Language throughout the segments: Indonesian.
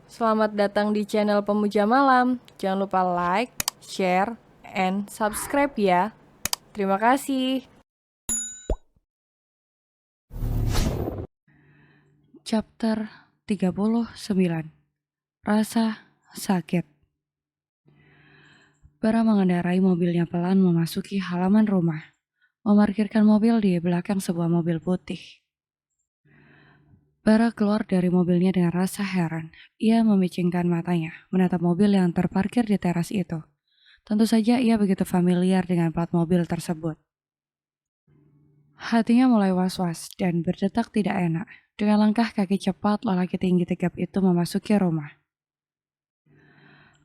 Selamat datang di channel Pemuja Malam. Jangan lupa like, share, and subscribe ya. Terima kasih. Chapter 39. Rasa sakit. Bara mengendarai mobilnya pelan memasuki halaman rumah, memarkirkan mobil di belakang sebuah mobil putih. Bara keluar dari mobilnya dengan rasa heran. Ia memicingkan matanya, menatap mobil yang terparkir di teras itu. Tentu saja ia begitu familiar dengan plat mobil tersebut. Hatinya mulai was-was dan berdetak tidak enak. Dengan langkah kaki cepat, lelaki tinggi tegap itu memasuki rumah.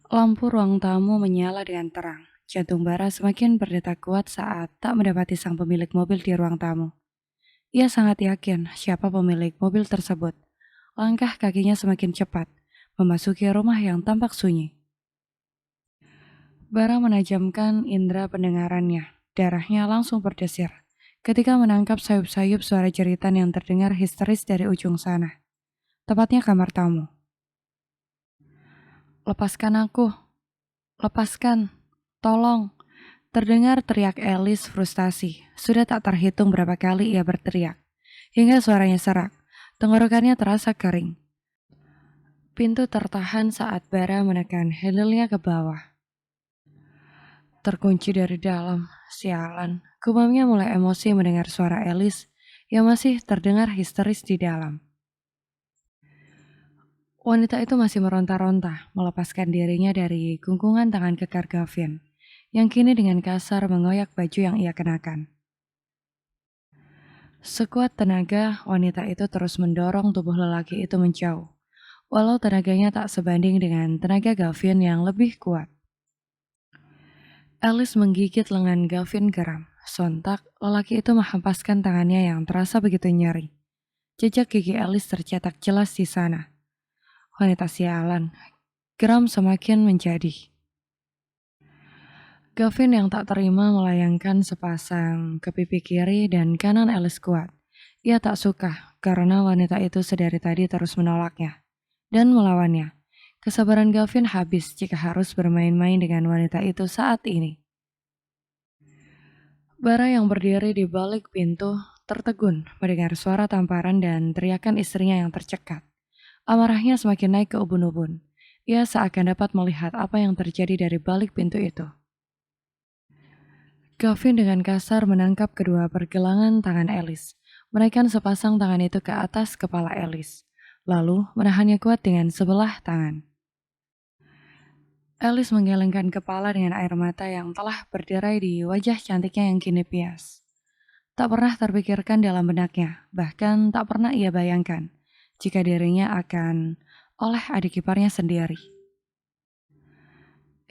Lampu ruang tamu menyala dengan terang. Jantung Bara semakin berdetak kuat saat tak mendapati sang pemilik mobil di ruang tamu. Ia sangat yakin siapa pemilik mobil tersebut. Langkah kakinya semakin cepat, memasuki rumah yang tampak sunyi. Bara menajamkan indera pendengarannya. Darahnya langsung berdesir ketika menangkap sayup-sayup suara jeritan yang terdengar histeris dari ujung sana. Tepatnya kamar tamu. "Lepaskan aku, lepaskan, tolong." Terdengar teriak Alice frustasi. Sudah tak terhitung berapa kali ia berteriak. Hingga suaranya serak. Tenggorokannya terasa kering. Pintu tertahan saat Bara menekan handle-nya ke bawah. Terkunci dari dalam. Sialan. Gumamnya mulai emosi mendengar suara Alice yang masih terdengar histeris di dalam. Wanita itu masih meronta-ronta, melepaskan dirinya dari gungkungan tangan kekar Gavin, yang kini dengan kasar mengoyak baju yang ia kenakan. Sekuat tenaga, wanita itu terus mendorong tubuh lelaki itu menjauh, walau tenaganya tak sebanding dengan tenaga Gavin yang lebih kuat. Alice menggigit lengan Gavin geram. Sontak, lelaki itu menghempaskan tangannya yang terasa begitu nyeri. Jejak gigi Alice tercetak jelas di sana. Wanita sialan, geram semakin menjadi. Gavin yang tak terima melayangkan sepasang ke pipi kiri dan kanan Alice kuat. Ia tak suka karena wanita itu sedari tadi terus menolaknya dan melawannya. Kesabaran Gavin habis jika harus bermain-main dengan wanita itu saat ini. Bara yang berdiri di balik pintu tertegun mendengar suara tamparan dan teriakan istrinya yang tercekat. Amarahnya semakin naik ke ubun-ubun. Ia seakan dapat melihat apa yang terjadi dari balik pintu itu. Gavin dengan kasar menangkap kedua pergelangan tangan Alice, menaikkan sepasang tangan itu ke atas kepala Alice, lalu menahannya kuat dengan sebelah tangan. Alice menggelengkan kepala dengan air mata yang telah berderai di wajah cantiknya yang kini pias. Tak pernah terpikirkan dalam benaknya, bahkan tak pernah ia bayangkan jika dirinya akan oleh adik iparnya sendiri.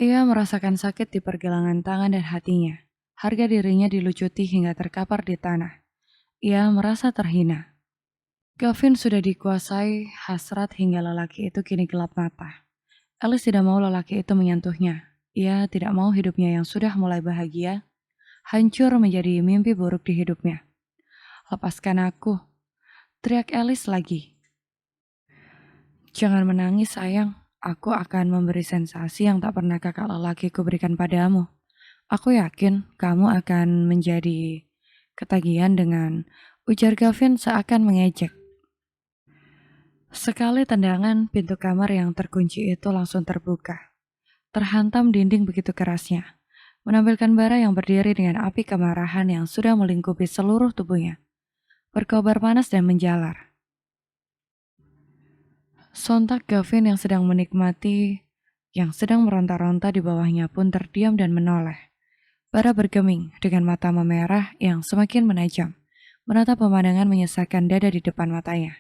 Ia merasakan sakit di pergelangan tangan dan hatinya. Harga dirinya dilucuti hingga terkapar di tanah. Ia merasa terhina. Gavin sudah dikuasai hasrat hingga lelaki itu kini gelap mata. Alice tidak mau lelaki itu menyentuhnya. Ia tidak mau hidupnya yang sudah mulai bahagia hancur menjadi mimpi buruk di hidupnya. "Lepaskan aku," teriak Alice lagi. "Jangan menangis sayang, aku akan memberi sensasi yang tak pernah kakak lelakiku berikan padamu. Aku yakin kamu akan menjadi ketagihan dengan," ujar Gavin seakan mengejek. Sekali tendangan, pintu kamar yang terkunci itu langsung terbuka. Terhantam dinding begitu kerasnya, menampilkan Bara yang berdiri dengan api kemarahan yang sudah melingkupi seluruh tubuhnya, berkobar panas dan menjalar. Sontak Gavin yang sedang menikmati, yang sedang meronta-ronta di bawahnya pun terdiam dan menoleh. Bara bergeming dengan mata memerah yang semakin menajam, menatap pemandangan menyesakan dada di depan matanya.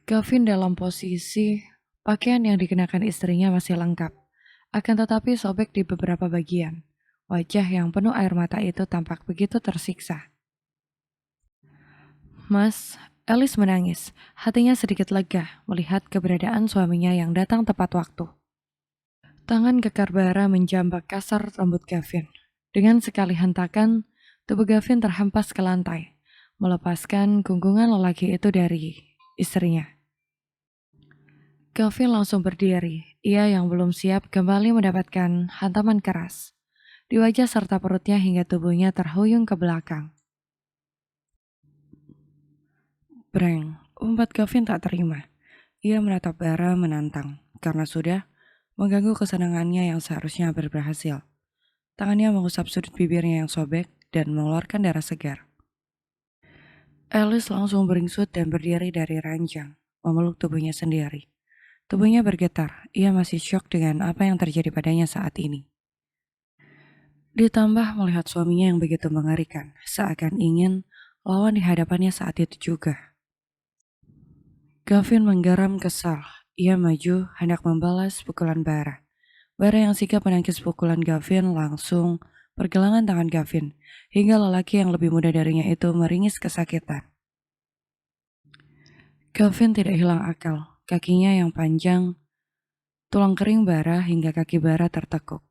Gavin dalam posisi pakaian yang dikenakan istrinya masih lengkap, akan tetapi sobek di beberapa bagian. Wajah yang penuh air mata itu tampak begitu tersiksa. "Mas," Alice menangis, hatinya sedikit lega melihat keberadaan suaminya yang datang tepat waktu. Tangan kekar Bara menjambak kasar rambut Gavin. Dengan sekali hentakan, tubuh Gavin terhempas ke lantai, melepaskan gunggungan lelaki itu dari istrinya. Gavin langsung berdiri. Ia yang belum siap kembali mendapatkan hantaman keras di wajah serta perutnya hingga tubuhnya terhuyung ke belakang. Breng, umpat Gavin tak terima. Ia menatap Bara menantang, karena sudah mengganggu kesenangannya yang seharusnya hampir berhasil. Tangannya mengusap sudut bibirnya yang sobek dan mengeluarkan darah segar. Alice langsung beringsut dan berdiri dari ranjang, memeluk tubuhnya sendiri. Tubuhnya bergetar, ia masih syok dengan apa yang terjadi padanya saat ini. Ditambah melihat suaminya yang begitu mengerikan, seakan ingin lawan di hadapannya saat itu juga. Gavin menggeram kesal. Ia maju, hendak membalas pukulan Bara. Bara yang sigap menangkis pukulan Gavin langsung pergelangan tangan Gavin, hingga lelaki yang lebih muda darinya itu meringis kesakitan. Gavin tidak hilang akal. Kakinya yang panjang, tulang kering Bara hingga kaki Bara tertekuk,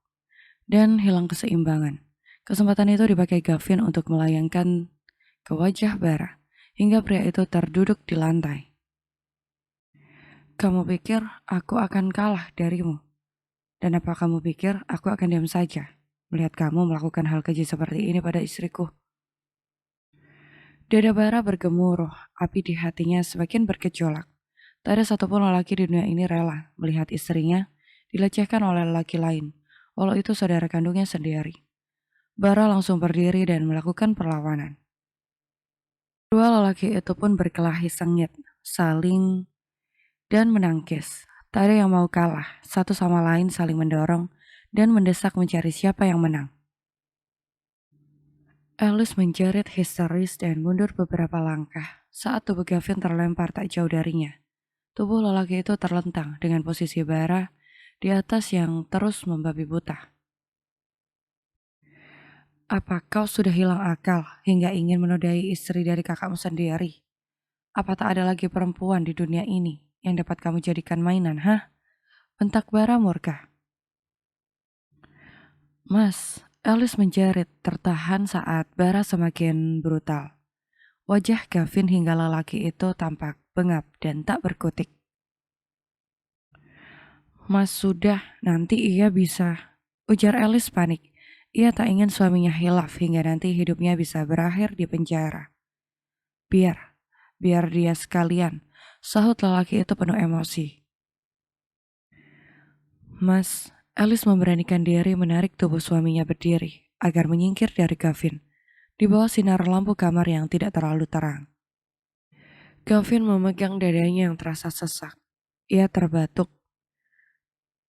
dan hilang keseimbangan. Kesempatan itu dipakai Gavin untuk melayangkan ke wajah Bara, hingga pria itu terduduk di lantai. Kamu pikir aku akan kalah darimu? Dan apa kamu pikir aku akan diam saja melihat kamu melakukan hal keji seperti ini pada istriku? Dada Bara bergemuruh, api di hatinya semakin bergejolak. Tak ada satupun lelaki di dunia ini rela melihat istrinya dilecehkan oleh lelaki lain, walau itu saudara kandungnya sendiri. Bara langsung berdiri dan melakukan perlawanan. Dua lelaki itu pun berkelahi sengit, saling dan menangkis. Tak ada yang mau kalah, satu sama lain saling mendorong dan mendesak mencari siapa yang menang. Alice menjerit histeris dan mundur beberapa langkah saat tubuh Gavin terlempar tak jauh darinya. Tubuh lelaki itu terlentang dengan posisi Bara di atas yang terus membabi buta. Apa kau sudah hilang akal hingga ingin menodai istri dari kakakmu sendiri? Apa tak ada lagi perempuan di dunia ini yang dapat kamu jadikan mainan, hah? Bentak Bara murka. Mas, Alice menjerit tertahan saat Bara semakin brutal. Wajah Gavin hingga lelaki itu tampak bengap dan tak berkutik. Mas sudah, nanti ia bisa. Ujar Alice panik. Ia tak ingin suaminya hilaf hingga nanti hidupnya bisa berakhir di penjara. Biar dia sekalian, sahut lelaki itu penuh emosi. Mas, Alice memberanikan diri menarik tubuh suaminya berdiri agar menyingkir dari Gavin di bawah sinar lampu kamar yang tidak terlalu terang. Gavin memegang dadanya yang terasa sesak. Ia terbatuk.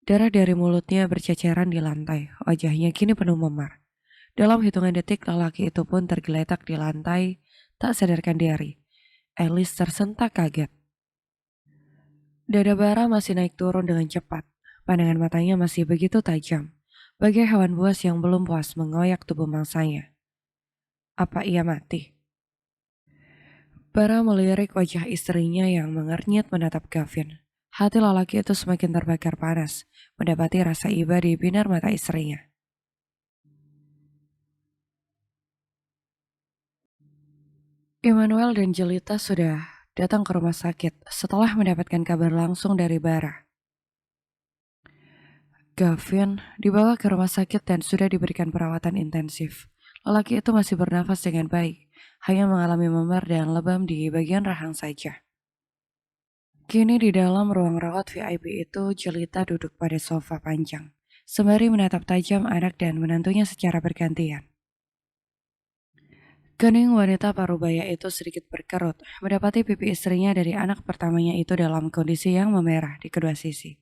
Darah dari mulutnya berceceran di lantai, wajahnya kini penuh memar. Dalam hitungan detik, lelaki itu pun tergeletak di lantai, tak sadarkan diri. Alice tersentak kaget. Dada Bara masih naik turun dengan cepat. Pandangan matanya masih begitu tajam, bagai hewan buas yang belum puas mengoyak tubuh mangsanya. Apa ia mati? Bara melirik wajah istrinya yang mengernyit menatap Gavin. Hati lelaki itu semakin terbakar panas, mendapati rasa iba di binar mata istrinya. Emmanuel dan Jelita sudah datang ke rumah sakit setelah mendapatkan kabar langsung dari Bara. Gavin dibawa ke rumah sakit dan sudah diberikan perawatan intensif. Lelaki itu masih bernafas dengan baik, hanya mengalami memar dan lebam di bagian rahang saja. Kini di dalam ruang rawat VIP itu, Jelita duduk pada sofa panjang, sembari menatap tajam anak dan menantunya secara bergantian. Kening wanita parubaya itu sedikit berkerut, mendapati pipi istrinya dari anak pertamanya itu dalam kondisi yang memerah di kedua sisi.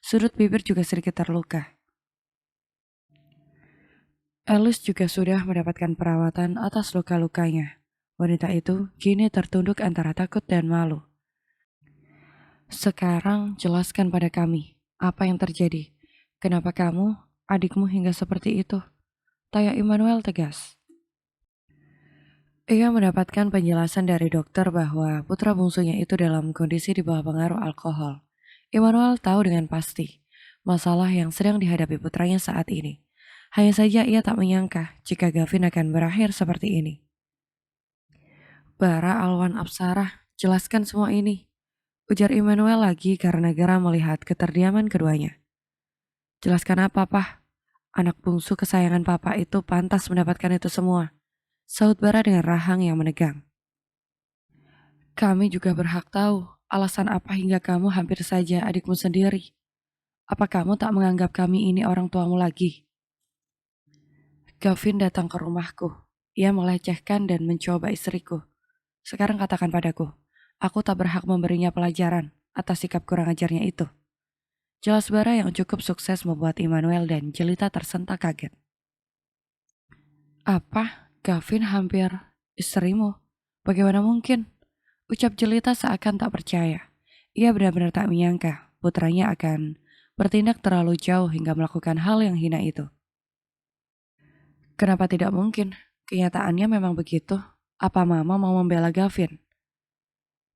Sudut bibir juga sedikit terluka. Alice juga sudah mendapatkan perawatan atas luka-lukanya. Wanita itu kini tertunduk antara takut dan malu. Sekarang jelaskan pada kami, apa yang terjadi? Kenapa kamu, adikmu hingga seperti itu? Tanya Immanuel tegas. Ia mendapatkan penjelasan dari dokter bahwa putra bungsunya itu dalam kondisi di bawah pengaruh alkohol. Immanuel tahu dengan pasti masalah yang sedang dihadapi putranya saat ini. Hanya saja ia tak menyangka jika Gavin akan berakhir seperti ini. Bara Alwan Apsarah, jelaskan semua ini. Ujar Immanuel lagi karena geram melihat keterdiaman keduanya. Jelaskan apa, Pah? Anak bungsu kesayangan Papa itu pantas mendapatkan itu semua. Saud Bara dengan rahang yang menegang. Kami juga berhak tahu alasan apa hingga kamu hampir saja adikmu sendiri. Apa kamu tak menganggap kami ini orang tuamu lagi? Gavin datang ke rumahku. Ia melecehkan dan mencoba istriku. Sekarang katakan padaku, aku tak berhak memberinya pelajaran atas sikap kurang ajarnya itu. Jelas Bara yang cukup sukses membuat Immanuel dan Jelita tersentak kaget. Apa? Gavin hampir istrimu? Bagaimana mungkin? Ucap Jelita seakan tak percaya. Ia benar-benar tak menyangka putranya akan bertindak terlalu jauh hingga melakukan hal yang hina itu. Kenapa tidak mungkin? Kenyataannya memang begitu. Apa Mama mau membela Gavin?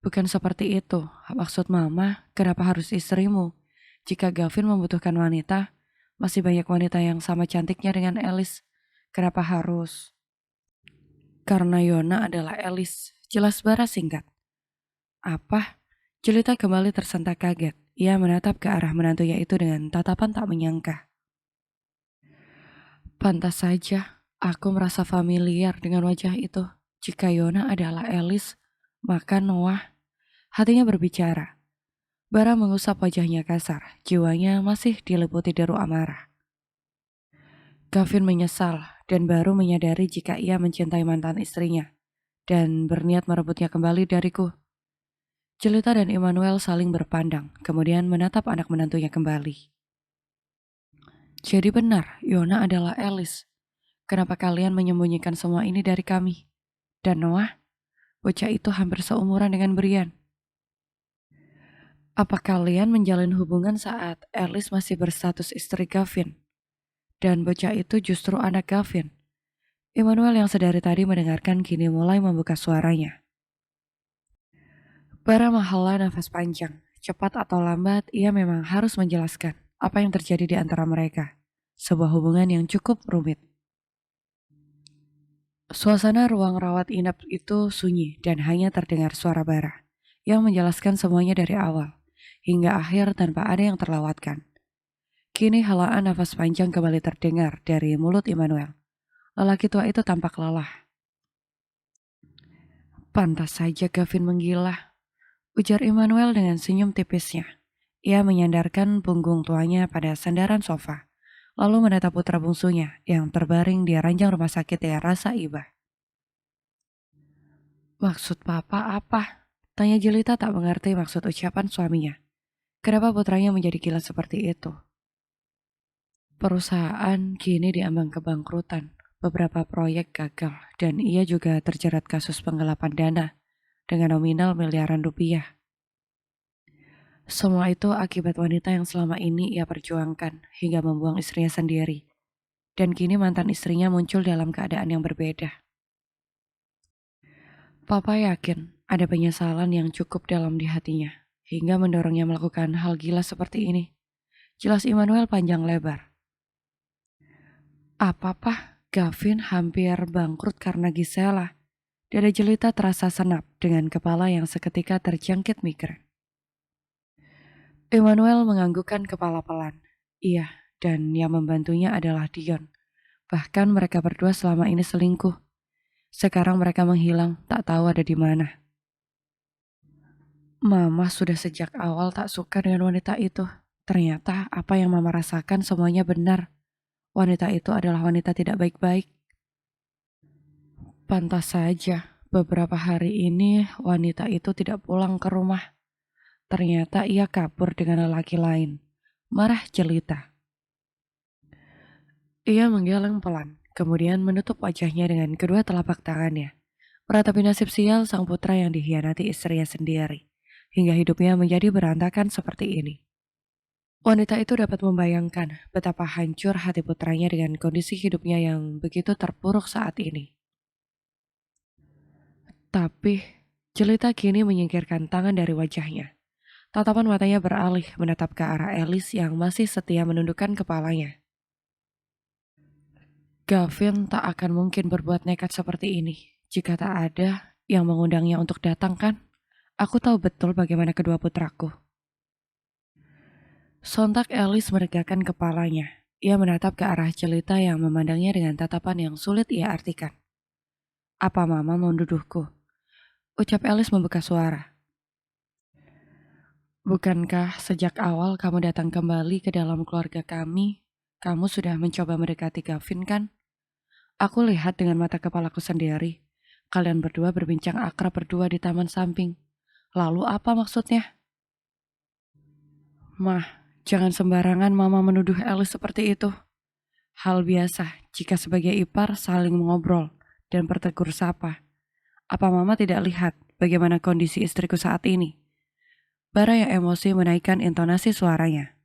Bukan seperti itu. Maksud Mama, kenapa harus istrimu? Jika Gavin membutuhkan wanita, masih banyak wanita yang sama cantiknya dengan Alice. Kenapa harus? Karena Yona adalah Alice. Jelas Bara singkat. Apa? Jelita kembali tersentak kaget. Ia menatap ke arah menantunya itu dengan tatapan tak menyangka. Pantas saja, aku merasa familiar dengan wajah itu. Jika Yona adalah Alice, maka Noah. Hatinya berbicara. Bara mengusap wajahnya kasar, jiwanya masih diliputi deru amarah. Gavin menyesal dan baru menyadari jika ia mencintai mantan istrinya dan berniat merebutnya kembali dariku. Jelita dan Immanuel saling berpandang, kemudian menatap anak menantunya kembali. Jadi benar, Yona adalah Alice. Kenapa kalian menyembunyikan semua ini dari kami? Dan Noah, bocah itu hampir seumuran dengan Brian. Apa kalian menjalin hubungan saat Alice masih berstatus istri Gavin? Dan bocah itu justru anak Gavin. Immanuel yang sedari tadi mendengarkan kini mulai membuka suaranya. Bara menghela nafas panjang. Cepat atau lambat, ia memang harus menjelaskan apa yang terjadi di antara mereka. Sebuah hubungan yang cukup rumit. Suasana ruang rawat inap itu sunyi dan hanya terdengar suara Bara yang menjelaskan semuanya dari awal hingga akhir tanpa ada yang terlewatkan. Kini helaan nafas panjang kembali terdengar dari mulut Immanuel. Lelaki tua itu tampak lelah. Pantas saja Gavin menggila, ujar Immanuel dengan senyum tipisnya. Ia menyandarkan punggung tuanya pada sandaran sofa, lalu menatap putra bungsunya yang terbaring di ranjang rumah sakit dengan rasa iba. Maksud papa apa? Tanya Jelita tak mengerti maksud ucapan suaminya. Kenapa putranya menjadi gila seperti itu? Perusahaan kini diambang kebangkrutan. Beberapa proyek gagal dan ia juga terjerat kasus penggelapan dana dengan nominal miliaran rupiah. Semua itu akibat wanita yang selama ini ia perjuangkan hingga membuang istrinya sendiri. Dan kini mantan istrinya muncul dalam keadaan yang berbeda. Papa yakin ada penyesalan yang cukup dalam di hatinya hingga mendorongnya melakukan hal gila seperti ini. Jelas Immanuel panjang lebar. Apa-apa, Gavin hampir bangkrut karena Gisela. Dada Jelita terasa senap dengan kepala yang seketika terjangkit migrain. Immanuel menganggukkan kepala pelan. Iya, dan yang membantunya adalah Dion. Bahkan mereka berdua selama ini selingkuh. Sekarang mereka menghilang, tak tahu ada di mana. Mama sudah sejak awal tak suka dengan wanita itu. Ternyata apa yang Mama rasakan semuanya benar. Wanita itu adalah wanita tidak baik-baik. Pantas saja, beberapa hari ini wanita itu tidak pulang ke rumah. Ternyata ia kabur dengan lelaki lain. Marah Jelita. Ia menggeleng pelan, kemudian menutup wajahnya dengan kedua telapak tangannya. Meratapi nasib sial sang putra yang dikhianati istrinya sendiri, hingga hidupnya menjadi berantakan seperti ini. Wanita itu dapat membayangkan betapa hancur hati putranya dengan kondisi hidupnya yang begitu terpuruk saat ini. Tapi, Jelita kini menyingkirkan tangan dari wajahnya. Tatapan matanya beralih menatap ke arah Alice yang masih setia menundukkan kepalanya. Gavin tak akan mungkin berbuat nekat seperti ini jika tak ada yang mengundangnya untuk datang kan? Aku tahu betul bagaimana kedua putraku. Sontak Alice menegakkan kepalanya. Ia menatap ke arah Jelita yang memandangnya dengan tatapan yang sulit ia artikan. Apa mama mau menuduhku? Ucap Alice membuka suara. Bukankah sejak awal kamu datang kembali ke dalam keluarga kami, kamu sudah mencoba mendekati Gavin kan? Aku lihat dengan mata kepalaku sendiri. Kalian berdua berbincang akrab berdua di taman samping. Lalu apa maksudnya? Mah, jangan sembarangan mama menuduh Alice seperti itu. Hal biasa jika sebagai ipar saling mengobrol dan bertegur sapa. Apa mama tidak lihat bagaimana kondisi istriku saat ini? Bara yang emosi menaikkan intonasi suaranya.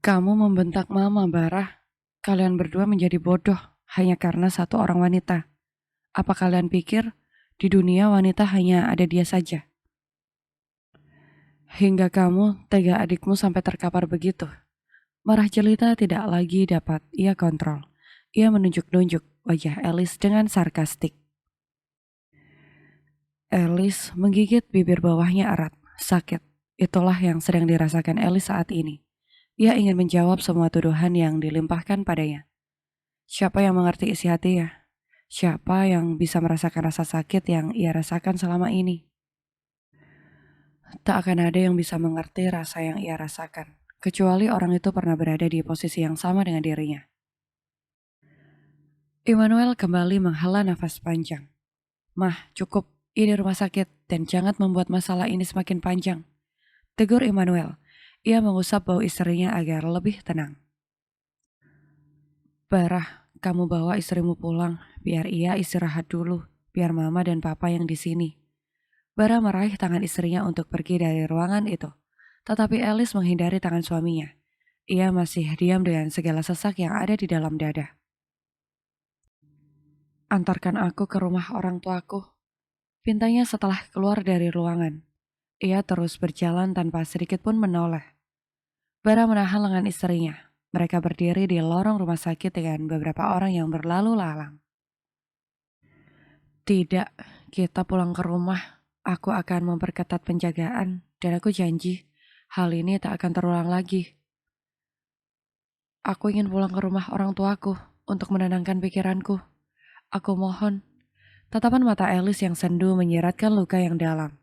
Kamu membentak mama, Bara. Kalian berdua menjadi bodoh hanya karena satu orang wanita. Apa kalian pikir di dunia wanita hanya ada dia saja? Hingga kamu tega adikmu sampai terkapar begitu. Marah Jelita tidak lagi dapat ia kontrol. Ia menunjuk-nunjuk wajah Alice dengan sarkastik. Alice menggigit bibir bawahnya erat, sakit. Itulah yang sedang dirasakan Alice saat ini. Ia ingin menjawab semua tuduhan yang dilimpahkan padanya. Siapa yang mengerti isi hatinya? Siapa yang bisa merasakan rasa sakit yang ia rasakan selama ini? Tak akan ada yang bisa mengerti rasa yang ia rasakan, kecuali orang itu pernah berada di posisi yang sama dengan dirinya. Immanuel kembali menghela nafas panjang. Mah, cukup. Ini rumah sakit dan jangan membuat masalah ini semakin panjang. Tegur Immanuel. Ia mengusap bau istrinya agar lebih tenang. Barah, kamu bawa istrimu pulang. Biar ia istirahat dulu. Biar mama dan papa yang di sini. Bara meraih tangan istrinya untuk pergi dari ruangan itu. Tetapi Alice menghindari tangan suaminya. Ia masih diam dengan segala sesak yang ada di dalam dada. Antarkan aku ke rumah orang tuaku. Pintanya setelah keluar dari ruangan. Ia terus berjalan tanpa sedikit pun menoleh. Bara menahan lengan istrinya. Mereka berdiri di lorong rumah sakit dengan beberapa orang yang berlalu lalang. Tidak, kita pulang ke rumah. Aku akan memperketat penjagaan dan aku janji hal ini tak akan terulang lagi. Aku ingin pulang ke rumah orang tuaku untuk menenangkan pikiranku. Aku mohon. Tatapan mata Alice yang sendu menyiratkan luka yang dalam.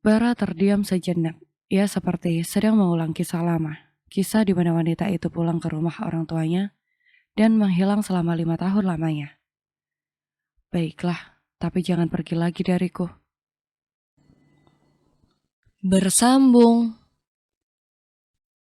Bara terdiam sejenak. Ia seperti sedang mengulang kisah lama. Kisah di mana wanita itu pulang ke rumah orang tuanya dan menghilang selama 5 tahun lamanya. Baiklah, tapi jangan pergi lagi dariku. Bersambung.